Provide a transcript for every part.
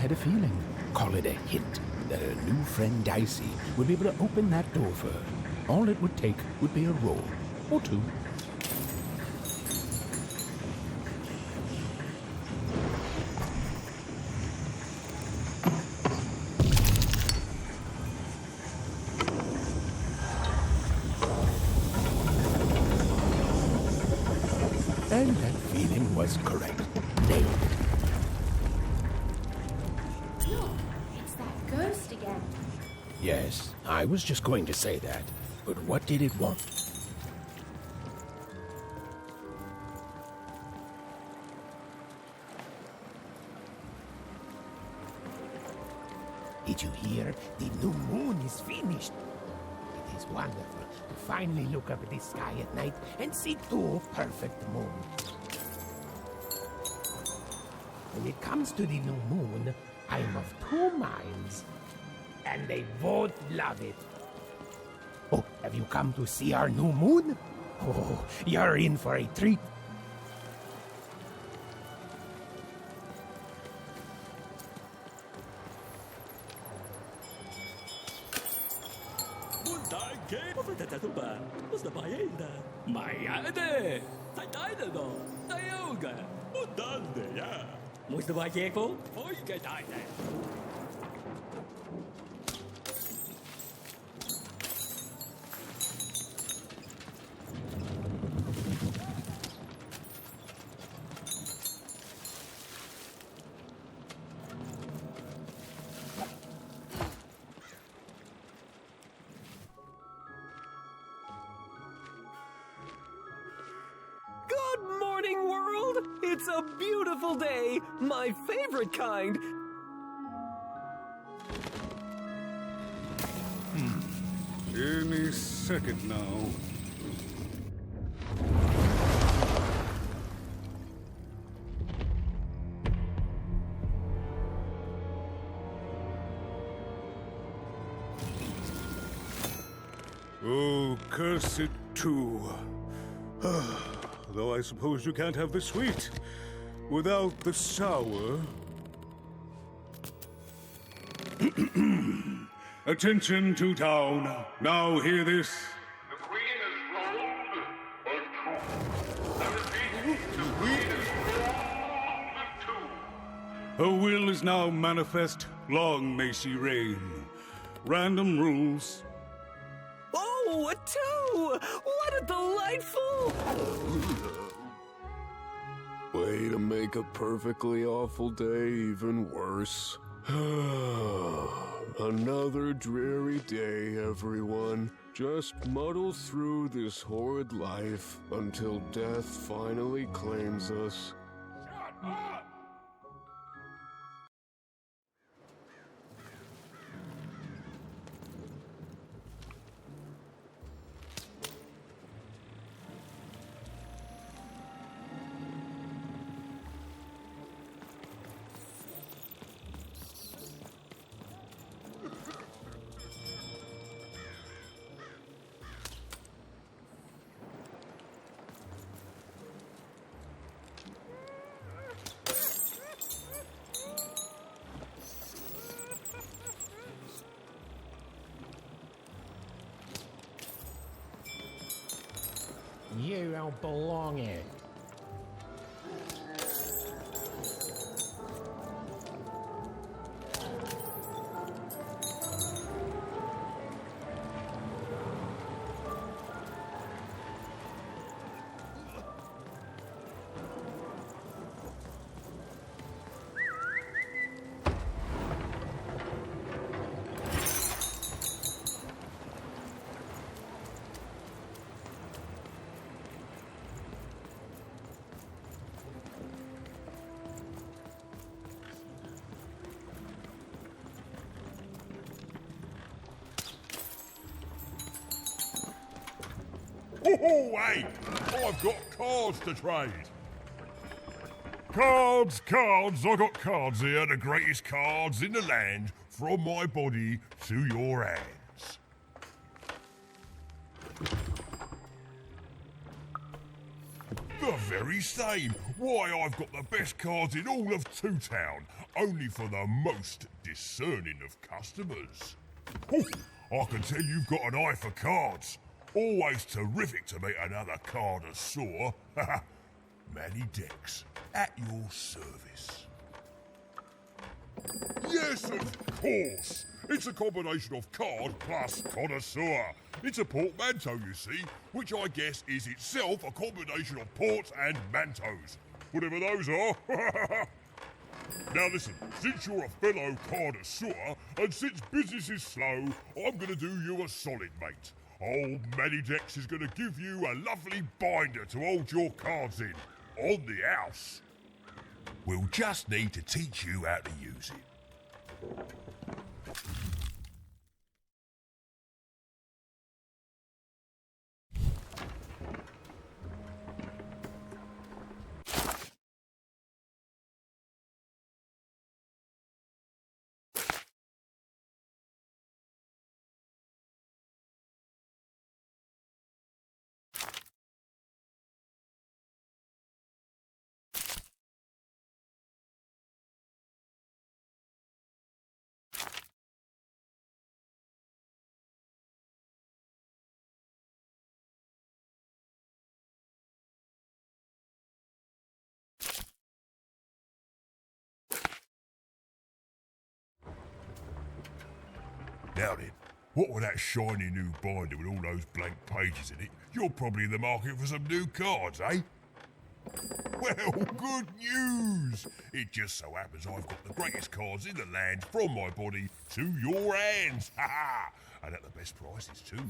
had a feeling, call it a hint, that her new friend Dicey would be able to open that door for her. All it would take would be a roll, or two. And that feeling was correct. Nailed it. Look, it's that ghost again. Yes, I was just going to say that. But what did it want? Did you hear? The new moon is finished. It is wonderful to finally look up at the sky at night and see two perfect moons. When it comes to the new moon, I am of two minds. And they both love it. Oh, have you come to see our new moon? Oh, you're in for a treat. Good morning, world! It's a beautiful day, my favorite kind. Any second now. Oh, curse it too. Though I suppose you can't have the sweet without the sour. Attention to town. Now hear this. The queen is rolled or two. I repeat, the queen is rolled two. Her will is now manifest. Long may she reign. Random rules. Oh, a two! What a delightful... Way to make a perfectly awful day even worse. Another dreary day, everyone. Just muddle through this horrid life until death finally claims us. Shut up! You don't belong here. Oh, hey! I've got cards to trade. Cards, cards, I got cards here, the greatest cards in the land, from my body to your hands. The very same. Why, I've got the best cards in all of Two Town, only for the most discerning of customers. Oh, I can tell you've got an eye for cards. Always terrific to meet another connoisseur. Manny Dex, at your service. Yes, of course. It's a combination of card plus connoisseur. It's a portmanteau, you see, which I guess is itself a combination of ports and mantos. Whatever those are. Now listen, since you're a fellow connoisseur, and since business is slow, I'm going to do you a solid, mate. Old Manny Dex is going to give you a lovely binder to hold your cards in, on the house. We'll just need to teach you how to use it. Now then, what with that shiny new binder with all those blank pages in it, you're probably in the market for some new cards, eh? Well, good news! It just so happens I've got the greatest cards in the land from my body to your hands, ha ha! And at the best prices too.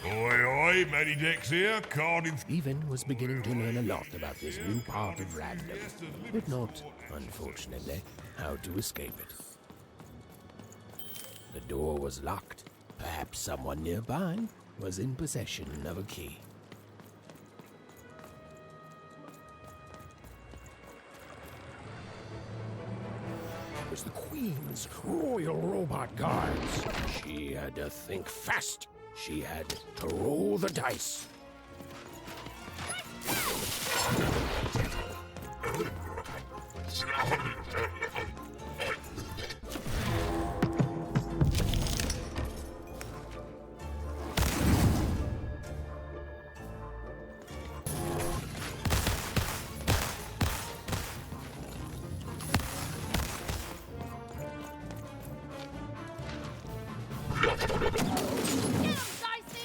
Oi, oi, Manny Dex here, Cardiff. Stephen was beginning to learn a lot about this new part of Random, but not, unfortunately, how to escape it. The door was locked. Perhaps someone nearby was in possession of a key. It was the Queen's Royal Robot Guards. She had to think fast. She had to roll the dice. Get 'em, Dicey!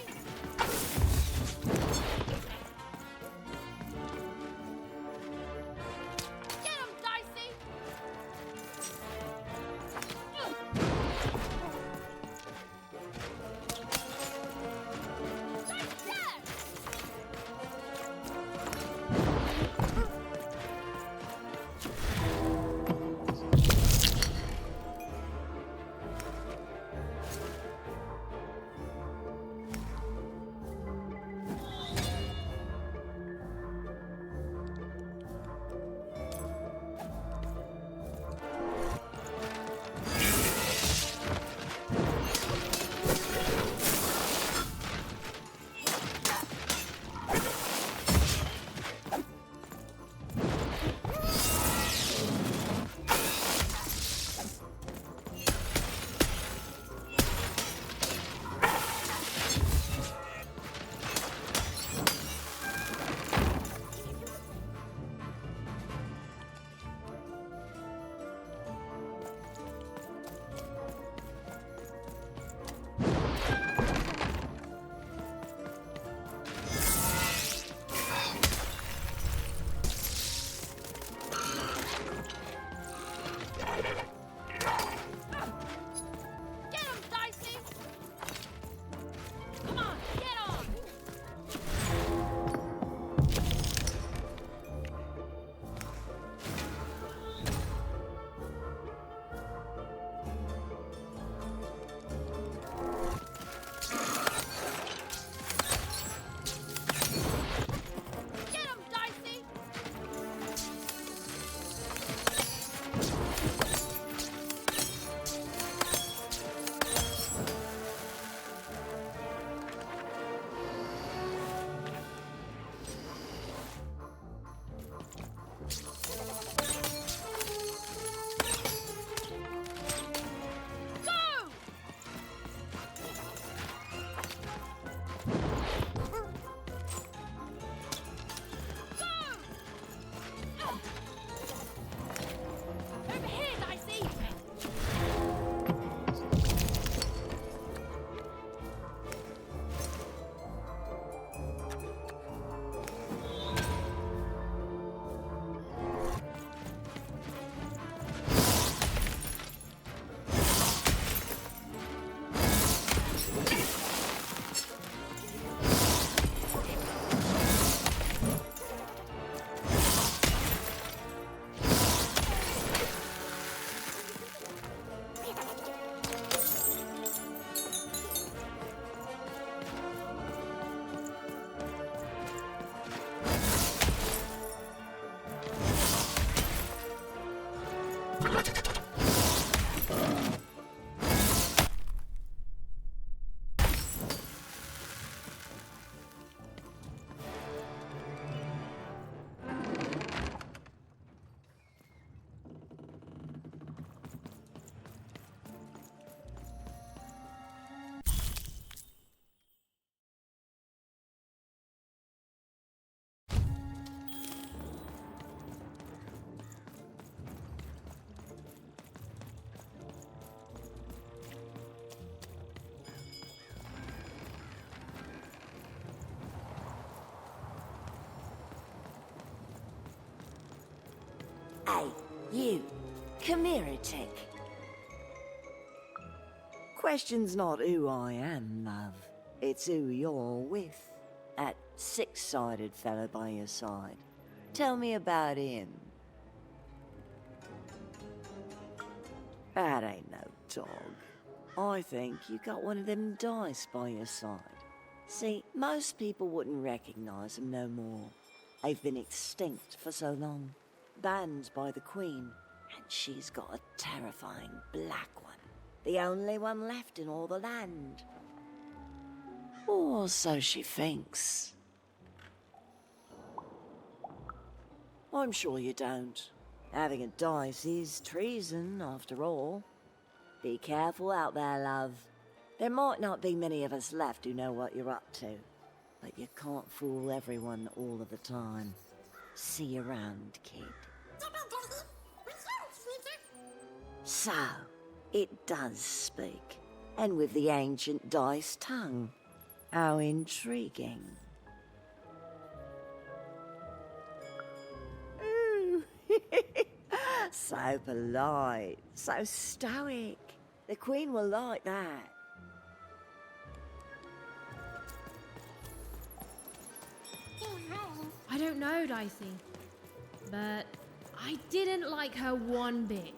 Hey, you. Come here a tick. Question's not who I am, love. It's who you're with. That six-sided fellow by your side. Tell me about him. That ain't no dog. I think you got one of them dice by your side. See, most people wouldn't recognize them no more. They've been extinct for so long. Banned by the Queen, and she's got a terrifying black one. The only one left in all the land. Or so she thinks. I'm sure you don't. Having a dice is treason, after all. Be careful out there, love. There might not be many of us left who know what you're up to, but you can't fool everyone all of the time. See you around, kid. So, it does speak, and with the ancient dice tongue. How intriguing. Ooh, so polite, so stoic. The Queen will like that. I don't know, Dicey, but I didn't like her one bit.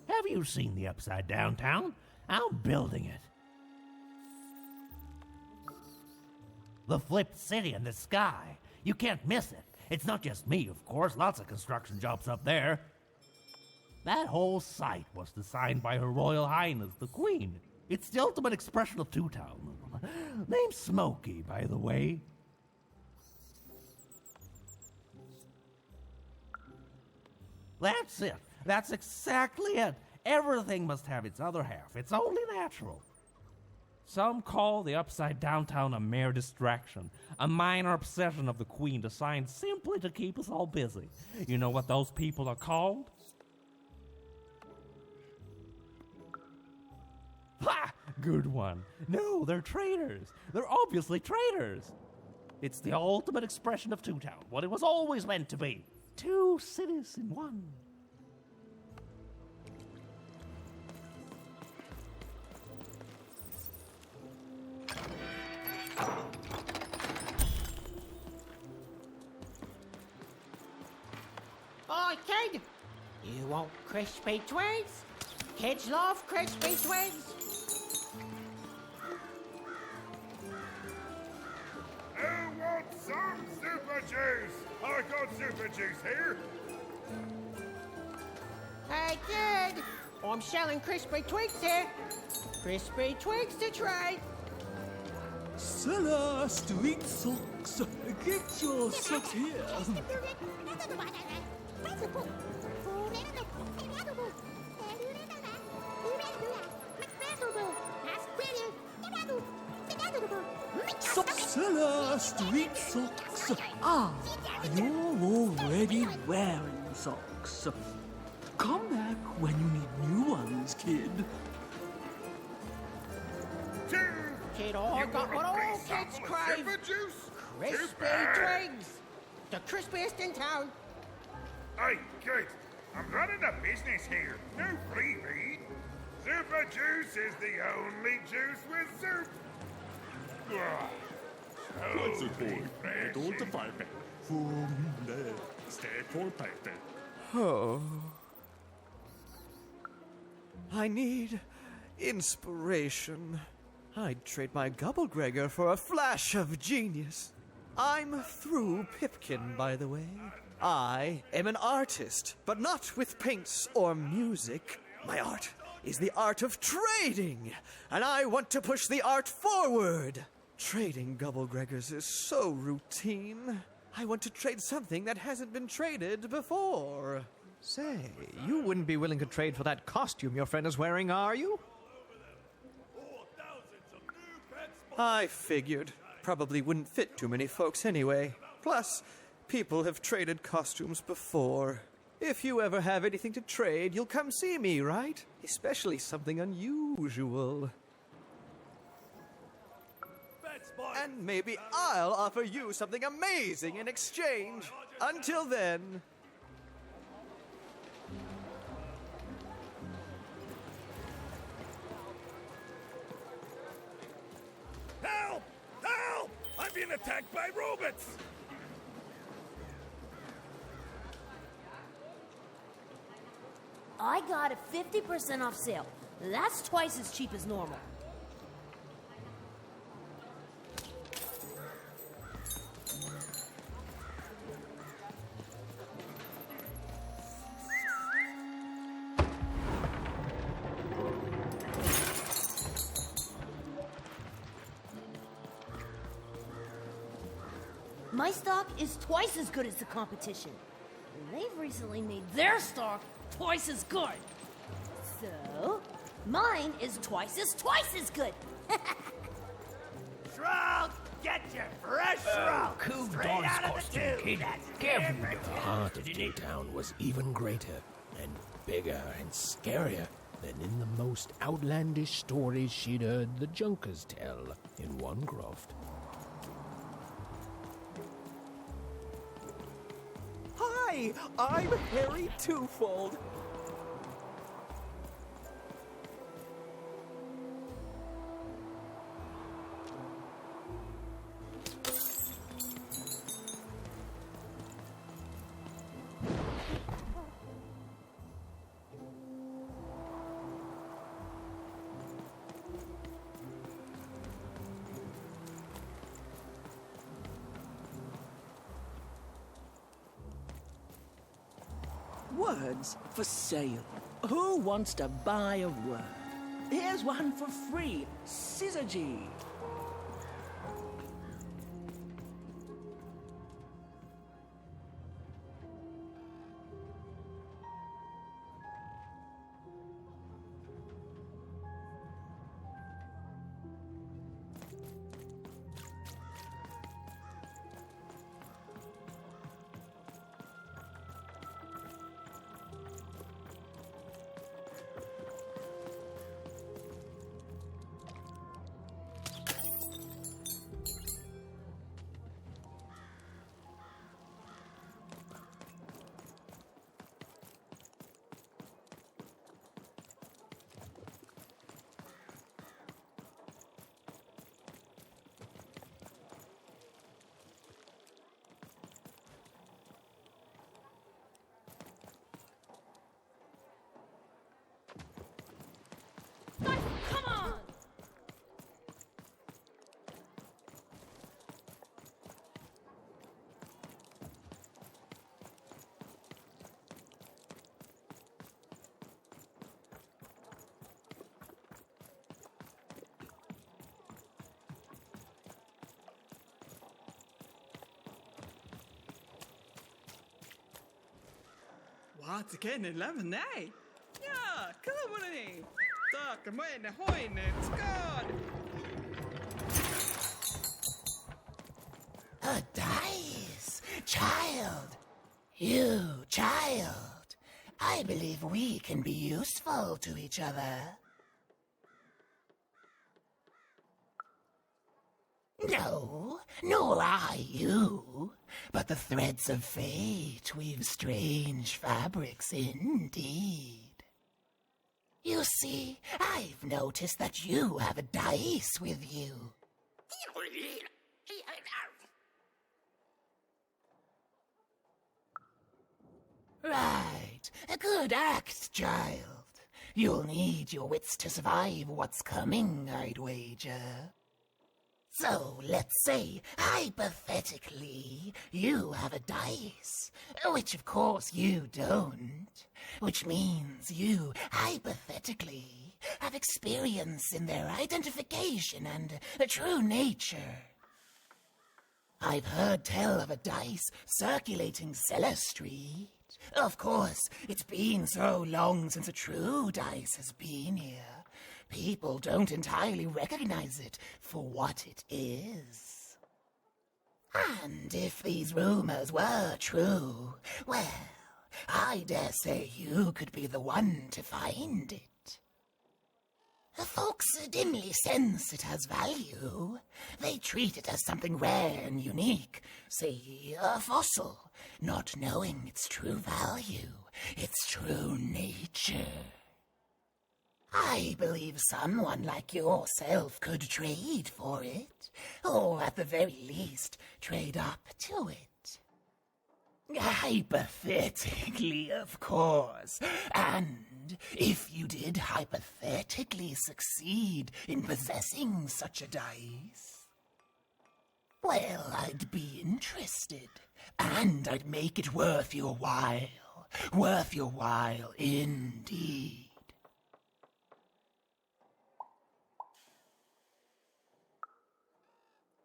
Have you seen the Upside Downtown? I'm building it. The flipped city in the sky. You can't miss it. It's not just me, of course. Lots of construction jobs up there. That whole site was designed by Her Royal Highness, the Queen. It's the ultimate expression of Two-Town. Name's Smokey, by the way. That's it. That's exactly it. Everything must have its other half. It's only natural. Some call the Upside Downtown a mere distraction, a minor obsession of the Queen designed simply to keep us all busy. You know what those people are called? Ha! Good one. No, they're traitors. They're obviously traitors. It's the ultimate expression of Two Town, what it was always meant to be. Two cities in one. Oi, kid! You want crispy twigs? Kids love crispy twigs. Who wants some super juice? I got super juice here. Hey, kid! I'm selling crispy twigs here. Crispy twigs to try. Seller, street socks. Get your socks here. Seller, street socks. Ah, you're already wearing socks. Come back when you need new ones, kid. Kid, I got what all kids crave. Super juice? Crispy twigs. The crispiest in town. Hey, kid, I'm running a business here. No freebie. Super juice is the only juice with soup. What's it for? Don't define me. Stay for paper. Oh. I need inspiration. I'd trade my Gubblegregor for a flash of genius. I'm through Pipkin, by the way. I am an artist, but not with paints or music. My art is the art of trading, and I want to push the art forward. Trading Gubblegregors is so routine. I want to trade something that hasn't been traded before. Say, you wouldn't be willing to trade for that costume your friend is wearing, are you? I figured. Probably wouldn't fit too many folks anyway. Plus, people have traded costumes before. If you ever have anything to trade, you'll come see me, right? Especially something unusual. And maybe I'll offer you something amazing in exchange. Until then... Help! Help! I'm being attacked by robots! I got a 50% off sale. That's twice as cheap as normal. My stock is twice as good as the competition. And they've recently made their stock twice as good. So, mine is twice as good. Shrug! Get your fresh shrug! Cool Straight Dog's out of the costume, tube. kid. That's Careful, different. the heart of Town was even greater and bigger and scarier than in the most outlandish stories she'd heard the Junkers tell in one croft. Hi, I'm Harry Twofold. Words for sale. Who wants to buy a word? Here's one for free. Syzygy. Hartiken lemonade. Ja, kolomani. Tak, meine Hoine, Scott. A dice! Child! You, child! I believe we can be useful to each other. No, nor I you, but the threads of fate weave strange fabrics indeed. You see, I've noticed that you have a dice with you. Right, a good act, child. You'll need your wits to survive what's coming, I'd wager. So, let's say, hypothetically, you have a dice, which of course you don't, which means you, hypothetically, have experience in their identification and true nature. I've heard tell of a dice circulating Cellar Street. Of course, it's been so long since a true dice has been here. People don't entirely recognize it for what it is. And if these rumors were true, well, I dare say you could be the one to find it. Folks dimly sense it has value. They treat it as something rare and unique, say a fossil, not knowing its true value, its true nature. I believe someone like yourself could trade for it, or at the very least, trade up to it. Hypothetically, of course, and if you did hypothetically succeed in possessing such a dice, well, I'd be interested, and I'd make it worth your while indeed.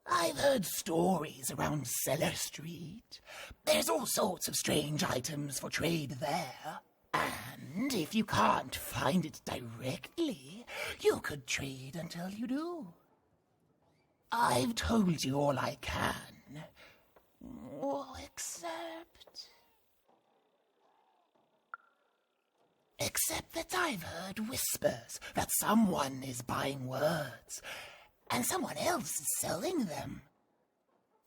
I've heard stories around Cellar Street. There's all sorts of strange items for trade there. And if you can't find it directly, you could trade until you do. I've told you all I can. Except that I've heard whispers that someone is buying words, and someone else is selling them.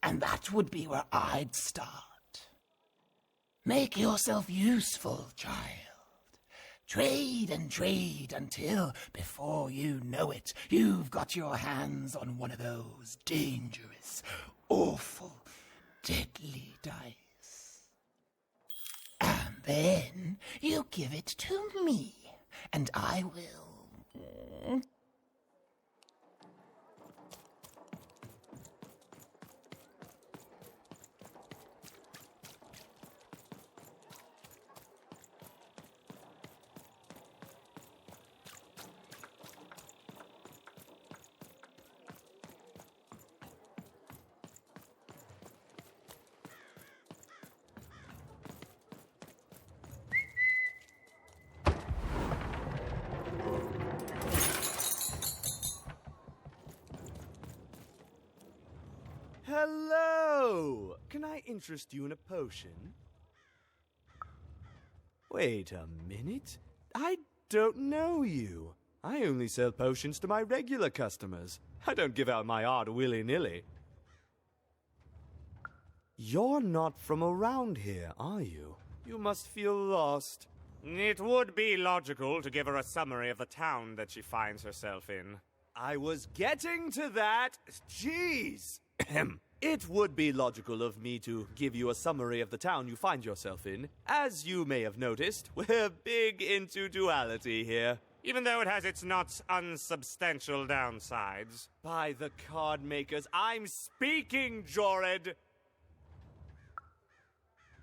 And that would be where I'd start. Make yourself useful, child. Trade and trade until, before you know it, you've got your hands on one of those dangerous, awful, deadly dice. And then you give it to me, and I will... Hello! Can I interest you in a potion? Wait a minute. I don't know you. I only sell potions to my regular customers. I don't give out my art willy-nilly. You're not from around here, are you? You must feel lost. It would be logical to give her a summary of the town that she finds herself in. I was getting to that. Jeez! It would be logical of me to give you a summary of the town you find yourself in. As you may have noticed, we're big into duality here. Even though it has its not unsubstantial downsides. By the card makers, I'm speaking, Jorid!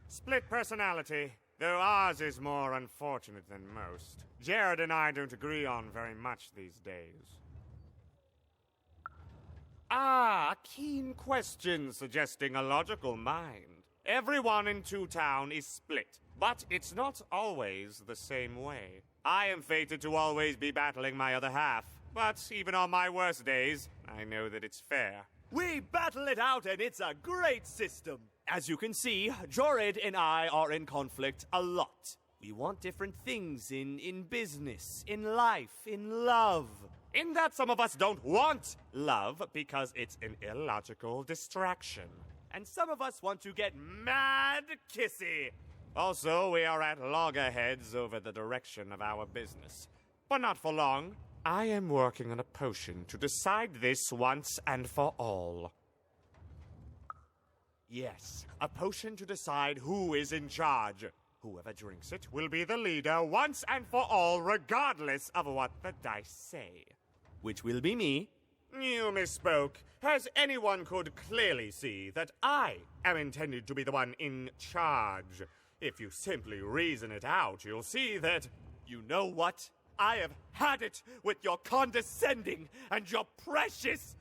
Split personality, though ours is more unfortunate than most. Jared and I don't agree on very much these days. Ah, keen question suggesting a logical mind. Everyone in Two Town is split, But it's not always the same way. I am fated to always be battling my other half. But even on my worst days, I know that it's fair. We battle it out, and it's a great system. As you can see, Jorid and I are in conflict a lot. We want different things in business, in life, in love. In that some of us don't want love because it's an illogical distraction. And some of us want to get mad kissy. Also, we are at loggerheads over the direction of our business. But not for long. I am working on a potion to decide this once and for all. Yes, a potion to decide who is in charge. Whoever drinks it will be the leader once and for all, regardless of what the dice say. Which will be me. You misspoke, as anyone could clearly see that I am intended to be the one in charge. If you simply reason it out, you'll see that... You know what? I have had it with your condescending and your precious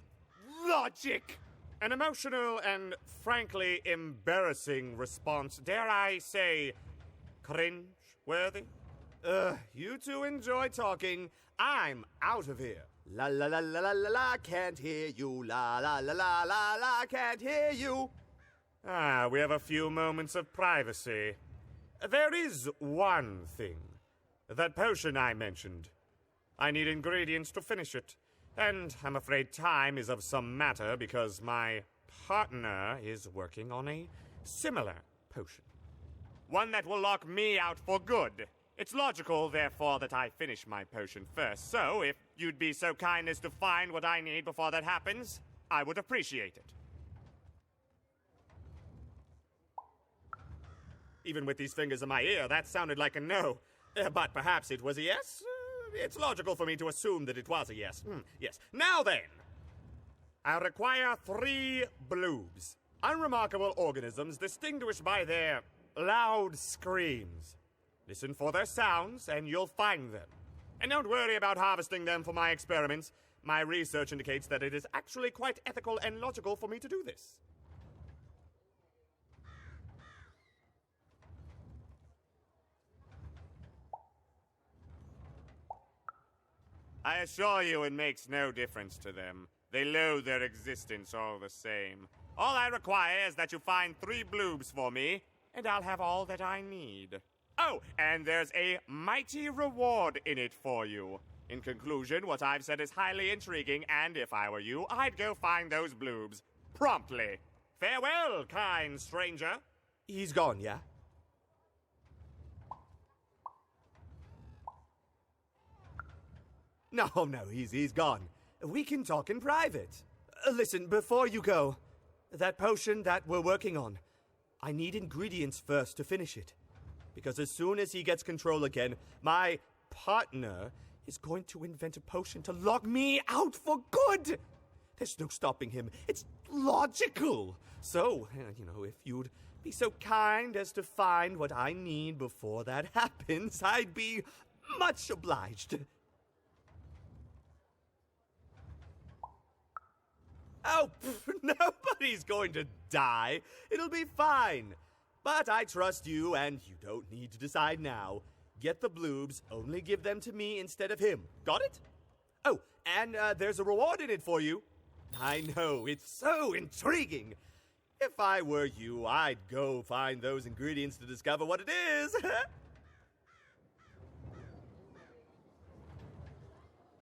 logic. An emotional and frankly embarrassing response, dare I say, cringe-worthy? You two enjoy talking. I'm out of here. La la la la la la la, can't hear you. La la la la la la, can't hear you. We have a few moments of privacy. There is one thing. That potion I mentioned. I need ingredients to finish it. And I'm afraid time is of some matter because my partner is working on a similar potion. One that will lock me out for good. It's logical, therefore, that I finish my potion first. So, if you'd be so kind as to find what I need before that happens, I would appreciate it. Even with these fingers in my ear, that sounded like a no. But perhaps it was a yes? It's logical for me to assume that it was a yes. Yes. Now then, I require 3 bloobs. Unremarkable organisms distinguished by their loud screams. Listen for their sounds, and you'll find them. And don't worry about harvesting them for my experiments. My research indicates that it is actually quite ethical and logical for me to do this. I assure you it makes no difference to them. They loathe their existence all the same. All I require is that you find 3 bloobs for me, and I'll have all that I need. Oh, and there's a mighty reward in it for you. In conclusion, what I've said is highly intriguing, and if I were you, I'd go find those bloobs. Promptly. Farewell, kind stranger. He's gone, yeah? No, he's gone. We can talk in private. Listen, before you go, that potion that we're working on, I need ingredients first to finish it. Because as soon as he gets control again, my partner is going to invent a potion to lock me out for good. There's no stopping him. It's logical. So, if you'd be so kind as to find what I need before that happens, I'd be much obliged. Oh, nobody's going to die. It'll be fine. But I trust you, and you don't need to decide now. Get the bloobs, only give them to me instead of him. Got it? Oh, and there's a reward in it for you. I know, it's so intriguing. If I were you, I'd go find those ingredients to discover what it is.